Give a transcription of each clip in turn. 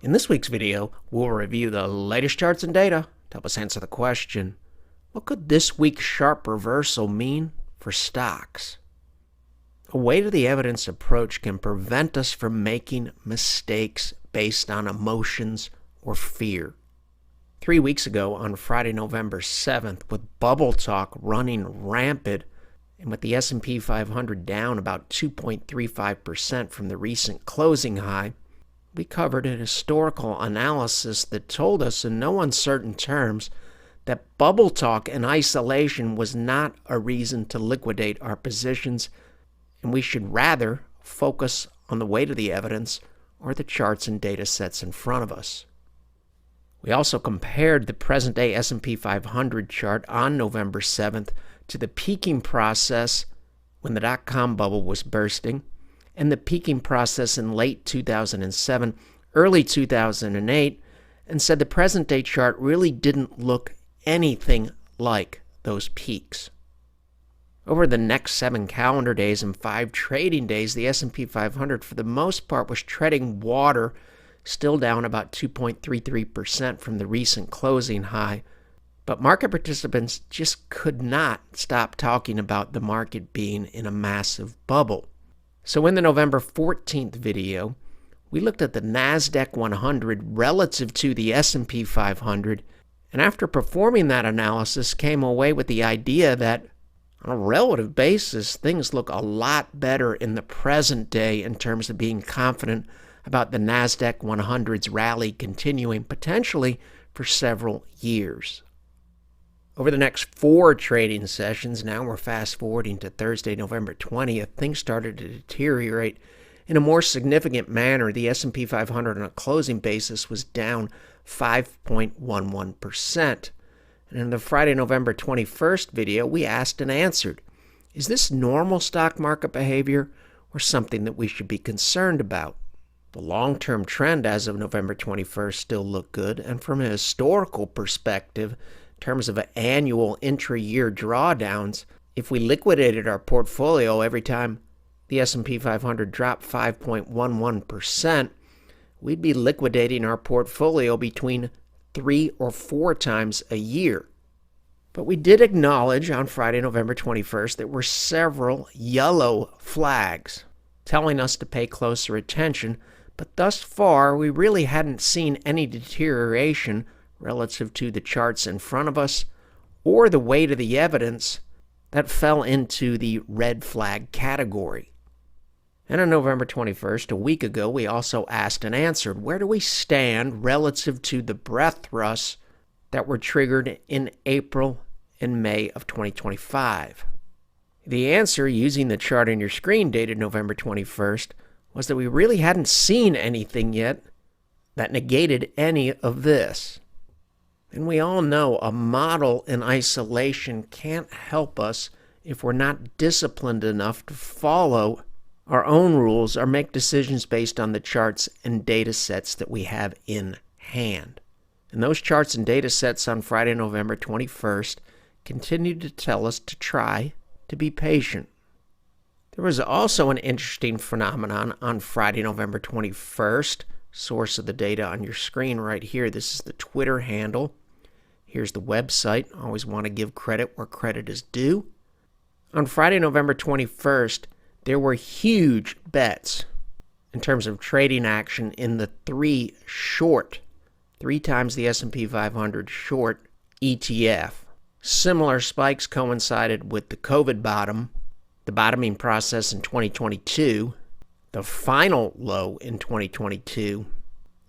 In this week's video, we'll review the latest charts and data to help us answer the question, what could this week's sharp reversal mean for stocks? A weight-of-the-evidence approach can prevent us from making mistakes based on emotions or fear. 3 weeks ago, on Friday, November 7th, with bubble talk running rampant and with the S&P 500 down about 2.35% from the recent closing high, we covered a historical analysis that told us in no uncertain terms that bubble talk in isolation was not a reason to liquidate our positions, and we should rather focus on the weight of the evidence or the charts and data sets in front of us. We also compared the present-day S&P 500 chart on November 7th to the peaking process when the dot-com bubble was bursting, and the peaking process in late 2007, early 2008, and said the present-day chart really didn't look anything like those peaks. Over the next 7 calendar days and 5 trading days, the S&P 500 for the most part was treading water, still down about 2.33% from the recent closing high, but market participants just could not stop talking about the market being in a massive bubble. So in the November 14th video, we looked at the NASDAQ 100 relative to the S&P 500, and after performing that analysis, came away with the idea that on a relative basis, things look a lot better in the present day in terms of being confident about the NASDAQ 100's rally continuing potentially for several years. Over the next 4 trading sessions, now we're fast forwarding to Thursday, November 20th, things started to deteriorate in a more significant manner. The S&P 500 on a closing basis was down 5.11%. And in the Friday, November 21st video, we asked and answered, is this normal stock market behavior or something that we should be concerned about? The long-term trend as of November 21st still looked good, and from a historical perspective, in terms of annual intra-year drawdowns, if we liquidated our portfolio every time the S&P 500 dropped 5.11%, we'd be liquidating our portfolio between 3 or 4 times a year. But we did acknowledge on Friday, November 21st, there were several yellow flags telling us to pay closer attention, but thus far we really hadn't seen any deterioration relative to the charts in front of us or the weight of the evidence that fell into the red flag category. And on November 21st, a week ago, we also asked and answered, where do we stand relative to the breadth thrusts that were triggered in April and May of 2025? The answer, using the chart on your screen dated November 21st, was that we really hadn't seen anything yet that negated any of this. And we all know a model in isolation can't help us if we're not disciplined enough to follow our own rules or make decisions based on the charts and data sets that we have in hand. And those charts and data sets on Friday, November 21st continued to tell us to try to be patient. There was also an interesting phenomenon on Friday, November 21st. Source of the data on your screen right here. This is the Twitter handle. Here's the website. Always want to give credit where credit is due. On Friday, November 21st, there were huge bets in terms of trading action in the 3 times the S&P 500 short ETF. Similar spikes coincided with the COVID bottom, the bottoming process in 2022, the final low in 2022,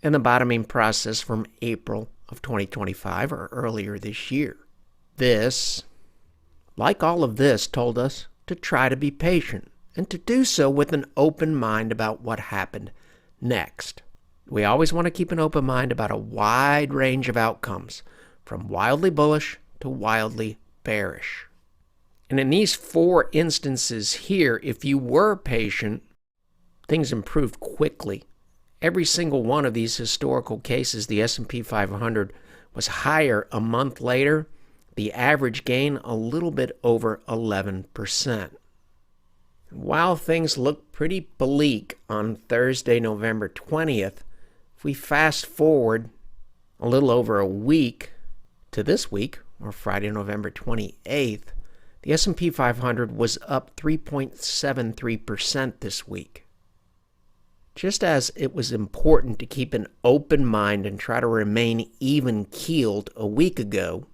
and the bottoming process from April of 2025 or earlier this year. This, like all of this, told us to try to be patient and to do so with an open mind about what happened next. We always want to keep an open mind about a wide range of outcomes, from wildly bullish to wildly bearish. And in these 4 instances here, if you were patient, things improved quickly. Every single one of these historical cases, the S&P 500 was higher a month later, the average gain a little bit over 11%. While things looked pretty bleak on Thursday, November 20th, If we fast forward a little over a week to this week, or Friday, November 28th, the S&P 500 was up 3.73% this week. Just as it was important to keep an open mind and try to remain even-keeled a week ago,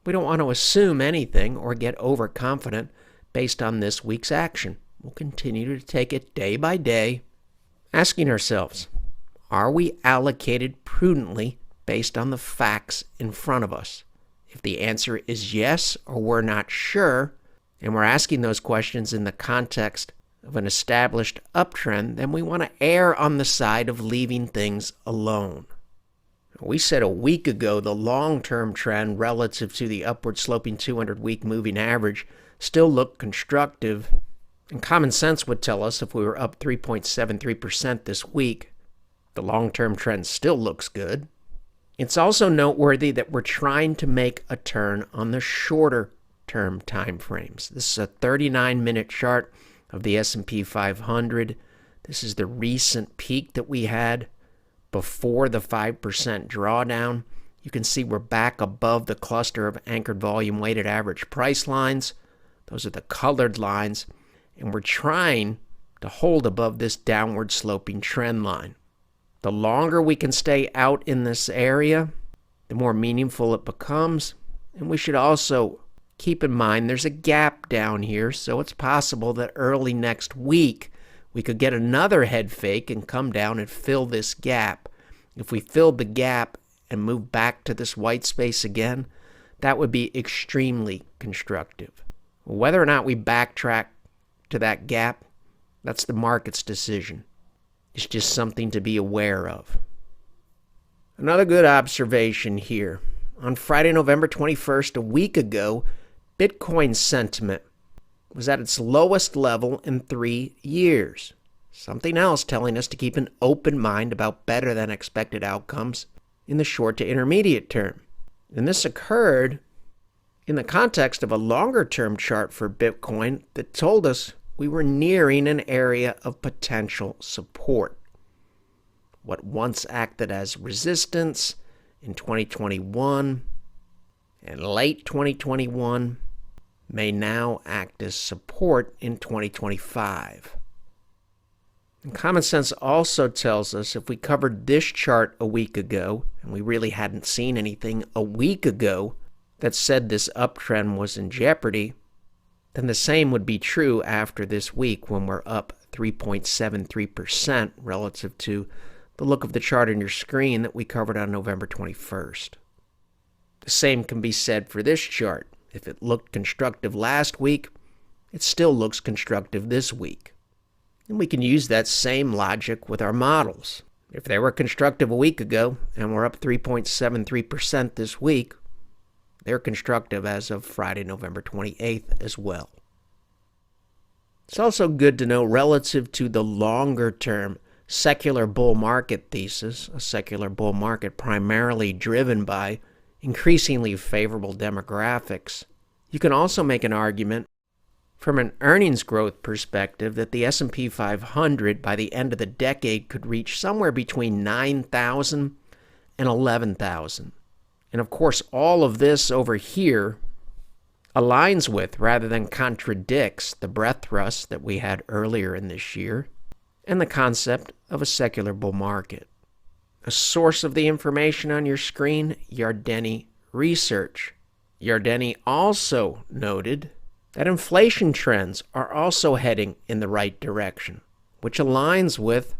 we don't want to assume anything or get overconfident based on this week's action. We'll continue to take it day by day, asking ourselves, are we allocated prudently based on the facts in front of us? If the answer is yes, or we're not sure, and we're asking those questions in the context of an established uptrend, then we want to err on the side of leaving things alone. We said a week ago the long-term trend relative to the upward sloping 200-week moving average still looked constructive, and common sense would tell us if we were up 3.73% this week, the long-term trend still looks good. It's also noteworthy that we're trying to make a turn on the shorter-term time frames. This is a 39-minute chart of the S&P 500. This is the recent peak that we had before the 5% drawdown. You can see we're back above the cluster of anchored volume weighted average price lines. Those are the colored lines. And we're trying to hold above this downward sloping trend line. The longer we can stay out in this area, the more meaningful it becomes. And we should also keep in mind there's a gap down here, so it's possible that early next week we could get another head fake and come down and fill this gap. If we filled the gap and move back to this white space again, that would be extremely constructive. Whether or not we backtrack to that gap, that's the market's decision. It's just something to be aware of. Another good observation here. On Friday, November 21st, a week ago, Bitcoin sentiment was at its lowest level in 3 years. Something else telling us to keep an open mind about better than expected outcomes in the short to intermediate term. And this occurred in the context of a longer-term chart for Bitcoin that told us we were nearing an area of potential support. What once acted as resistance in 2021 and late 2021 may now act as support in 2025. And common sense also tells us if we covered this chart a week ago, and we really hadn't seen anything a week ago that said this uptrend was in jeopardy, then the same would be true after this week when we're up 3.73% relative to the look of the chart on your screen that we covered on November 21st. The same can be said for this chart. If it looked constructive last week, it still looks constructive this week. And we can use that same logic with our models. If they were constructive a week ago and we're up 3.73% this week, they're constructive as of Friday, November 28th as well. It's also good to know relative to the longer-term secular bull market thesis, a secular bull market primarily driven by increasingly favorable demographics, you can also make an argument from an earnings growth perspective that the S&P 500 by the end of the decade could reach somewhere between 9,000 and 11,000. And of course, all of this over here aligns with, rather than contradicts, the breadth thrust that we had earlier in this year and the concept of a secular bull market. A source of the information on your screen, Yardeni Research. Yardeni also noted that inflation trends are also heading in the right direction, which aligns with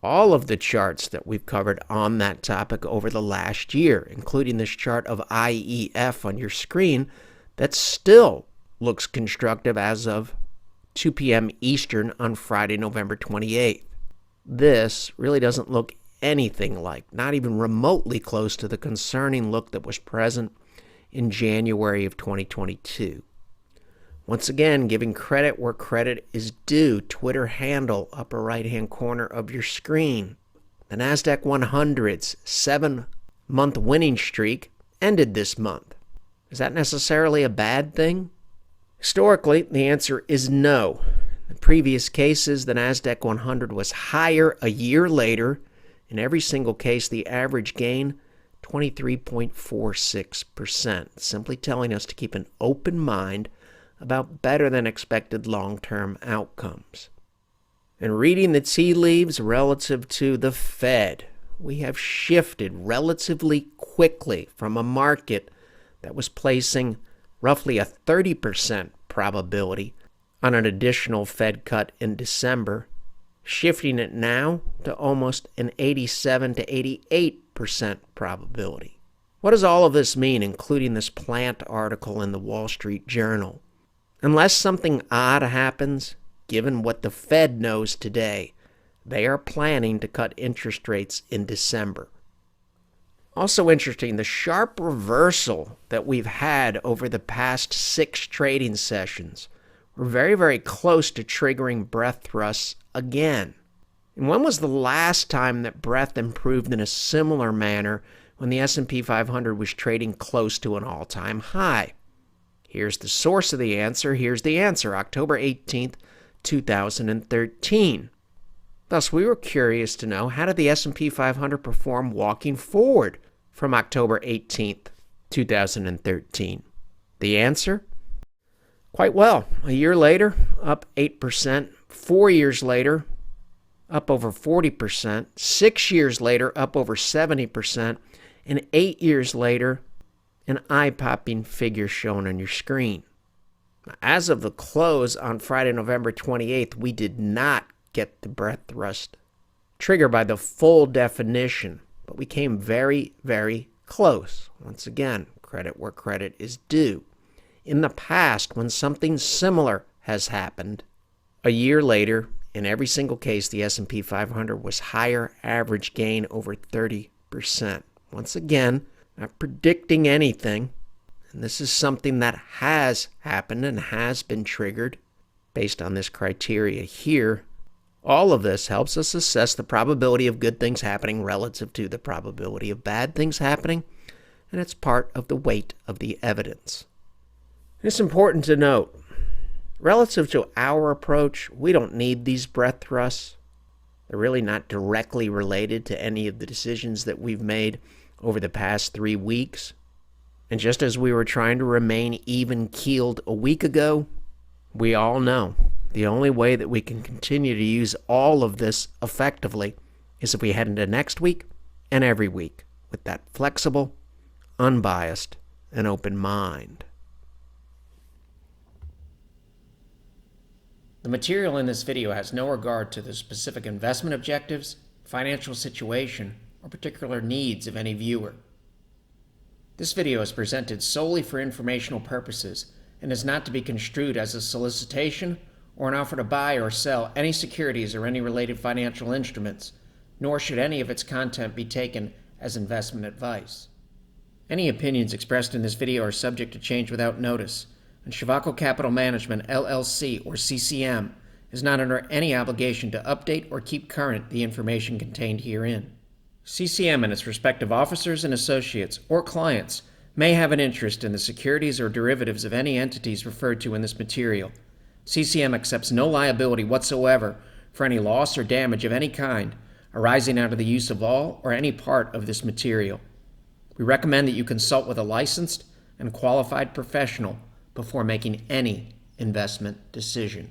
all of the charts that we've covered on that topic over the last year, including this chart of IEF on your screen that still looks constructive as of 2 p.m. Eastern on Friday, November 28th. This really doesn't look anything like, not even remotely close to the concerning look that was present in January of 2022. Once again, giving credit where credit is due. Twitter handle, upper right-hand corner of your screen. The NASDAQ 100's 7-month winning streak ended this month. Is that necessarily a bad thing? Historically, the answer is no. In previous cases, the NASDAQ 100 was higher a year later In every single case, the average gain, 23.46%, simply telling us to keep an open mind about better than expected long-term outcomes. And reading the tea leaves relative to the Fed, we have shifted relatively quickly from a market that was placing roughly a 30% probability on an additional Fed cut in December, shifting it now to almost an 87 to 88% probability. What does all of this mean, including this plant article in the Wall Street Journal? Unless something odd happens, given what the Fed knows today, they are planning to cut interest rates in December. Also interesting, the sharp reversal that we've had over the past 6 trading sessions. We're very, very close to triggering breadth thrusts again. And when was the last time that breadth improved in a similar manner when the S&P 500 was trading close to an all-time high? Here's the source of the answer. Here's the answer, October 18th, 2013. Thus, we were curious to know, how did the S&P 500 perform walking forward from October 18th, 2013? The answer? Quite well. A year later, up 8%. 4 years later, up over 40%. 6 years later, up over 70%. And 8 years later, an eye-popping figure shown on your screen. As of the close on Friday, November 28th, we did not get the breadth thrust trigger by the full definition, but we came very, very close. Once again, credit where credit is due. In the past, when something similar has happened, a year later, in every single case, the S&P 500 was higher average gain over 30%. Once again, not predicting anything, and this is something that has happened and has been triggered based on this criteria here. All of this helps us assess the probability of good things happening relative to the probability of bad things happening, and it's part of the weight of the evidence. It's important to note, relative to our approach, we don't need these breadth thrusts. They're really not directly related to any of the decisions that we've made over the past 3 weeks. And just as we were trying to remain even-keeled a week ago, we all know the only way that we can continue to use all of this effectively is if we head into next week and every week with that flexible, unbiased, and open mind. The material in this video has no regard to the specific investment objectives, financial situation, or particular needs of any viewer. This video is presented solely for informational purposes and is not to be construed as a solicitation or an offer to buy or sell any securities or any related financial instruments, nor should any of its content be taken as investment advice. Any opinions expressed in this video are subject to change without notice, and Shivako Capital Management, LLC, or CCM, is not under any obligation to update or keep current the information contained herein. CCM and its respective officers and associates or clients may have an interest in the securities or derivatives of any entities referred to in this material. CCM accepts no liability whatsoever for any loss or damage of any kind arising out of the use of all or any part of this material. We recommend that you consult with a licensed and qualified professional before making any investment decision.